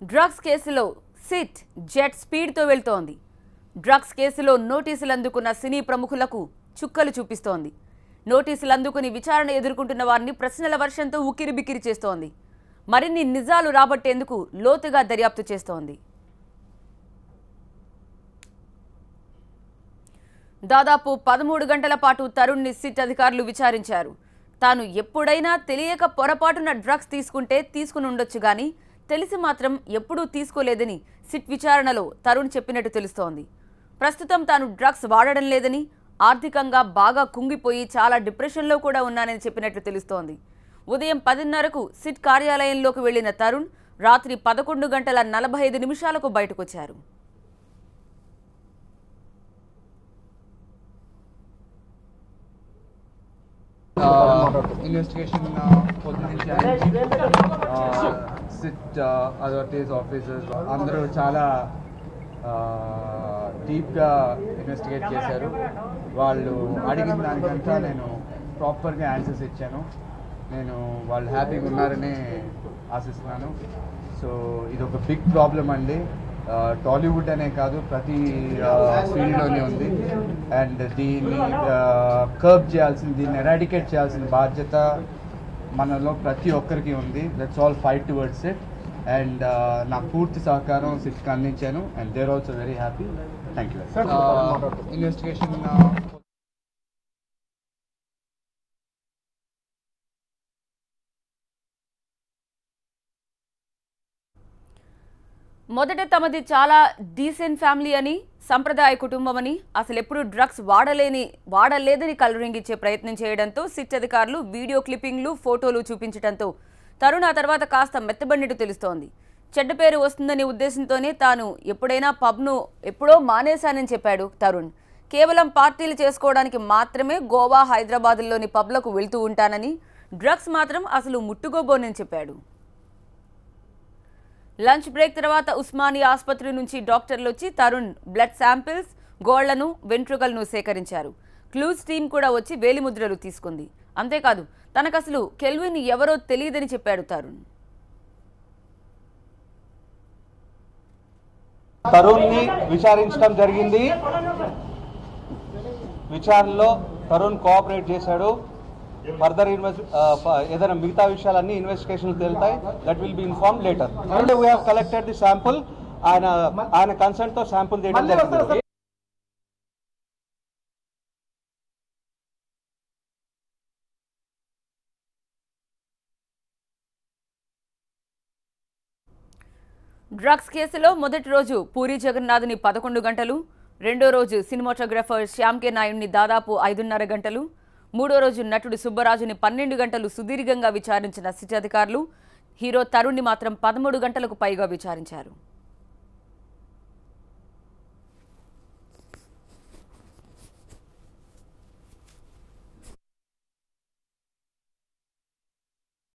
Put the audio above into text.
Drugs కేసులో SIT jet స్పీడ్తో వెళ్తోంది. డ్రగ్స్ కేసులో నోటీసులు అందుకున్న సినీ ప్రముఖులకు చుక్కలు చూపిస్తోంది. నోటీసులు అందుకుని విచారణ ఎదుర్కొంటున్న వారిని ప్రశ్నల వర్షంతో ఉక్కిరిబిక్కిరి చేస్తోంది. మరిన్ని నిజాలు రాబట్టేందుకు లోతుగా దర్యాప్తు చేస్తోంది. దాదాపు 13 గంటల పాటు తరుణ్ని సిట్ అధికారులు విచారించారు. తాను ఎప్పుడైనా తెలియక పొరపాటున డ్రగ్స్ తీసుకుంటే తీసుకుని ఉండొచ్చు గానీ తెలిసి మాత్రం ఎప్పుడూ తీసుకోలేదని సిట్ విచారణలో తరుణ్ చెప్పినట్టు తెలుస్తోంది. ప్రస్తుతం తాను డ్రగ్స్ వాడడం లేదని, ఆర్థికంగా బాగా కుంగిపోయి చాలా డిప్రెషన్లో కూడా ఉన్నానని చెప్పినట్లు తెలుస్తోంది. ఉదయం 10:30కు సిట్ కార్యాలయంలోకి వెళ్లిన తరుణ్ రాత్రి 11:45 బయటకొచ్చారు. ఇన్వెస్టిగేషన్ సిట్ అథారిటీస్ ఆఫీసర్స్ అందరూ చాలా డీప్గా ఇన్వెస్టిగేట్ చేశారు. వాళ్ళు అడిగిన దానికంతా నేను ప్రాపర్గా ఆన్సర్స్ ఇచ్చాను. నేను వాళ్ళు హ్యాపీగా ఉన్నారని ఆశిస్తున్నాను. సో ఇది ఒక బిగ్ ప్రాబ్లం అండి. టాలీవుడ్ అనే కాదు, ప్రతి ఫీల్డ్లోనే ఉంది. అండ్ దీన్ని కర్బ్ చేయాల్సిన, దీన్ని ఎరాడికేట్ చేయాల్సిన బాధ్యత మనలో ప్రతి ఒక్కరికి ఉంది. Let's all fight towards it. And నా పూర్తి సహకారం సిట్కి అందించాను. And they are also very happy. Thank you. Investigation మొదట తమది చాలా డీసెంట్ ఫ్యామిలీ అని, సంప్రదాయ కుటుంబం అని, అసలు ఎప్పుడు డ్రగ్స్ వాడలేదని కలరింగిచ్చే ప్రయత్నం చేయడంతో సిట్ అధికారులు వీడియో క్లిప్పింగ్లు, ఫోటోలు చూపించడంతో తరుణ్ ఆ తర్వాత కాస్త మెత్తబడినట్టు తెలుస్తోంది. చెడ్డ పేరు వస్తుందనే ఉద్దేశంతోనే తాను ఎప్పుడైనా పబ్ను ఎప్పుడో మానేశానని చెప్పాడు తరుణ్. కేవలం పార్టీలు చేసుకోవడానికి మాత్రమే గోవా, హైదరాబాద్లోని పబ్లకు వెళ్తూ ఉంటానని, డ్రగ్స్ మాత్రం అసలు ముట్టుకోబోనని చెప్పాడు. లంచ్ బ్రేక్ తర్వాత ఉస్మానియా ఆసుపత్రి నుంచి డాక్టర్లు వచ్చి తరుణ్ బ్లడ్ శాంపిల్స్, గోళ్లను, వెంట్రుకలను సేకరించారు. క్లూస్ టీమ్ కూడా వచ్చి వేలిముద్రలు తీసుకుంది. అంతేకాదు తనకు అసలు కెల్విన్ ఎవరో తెలియదని చెప్పాడు తరుణ్. తరుణ్ని విచారించడం జరిగింది. విచారణలో తరుణ్ కోఆపరేట్ చేశాడు. ఫర్దర్ ఏదైనా మిగతా విషయాలన్నీ ఇన్వెస్టిగేషన్ తేలుతాయి. That will be inform later. And we have collected the sample. ఆయన కన్సెంట్ తో శాంపుల్ తీయడం జరిగింది. డ్రగ్స్ కేసులో మొదటి రోజు పూరి జగన్నాథ్ని 11 గంటలు, రెండో రోజు సినిమాటోగ్రాఫర్ శ్యామ్ కే నాయుడిని దాదాపు 5:30 గంటలు, మూడో రోజు నటుడు సుబ్బరాజుని 12 గంటలు సుదీర్ఘంగా విచారించిన సిట్ అధికారులు హీరో తరుణ్ని మాత్రం 13 గంటలకు పైగా విచారించారు.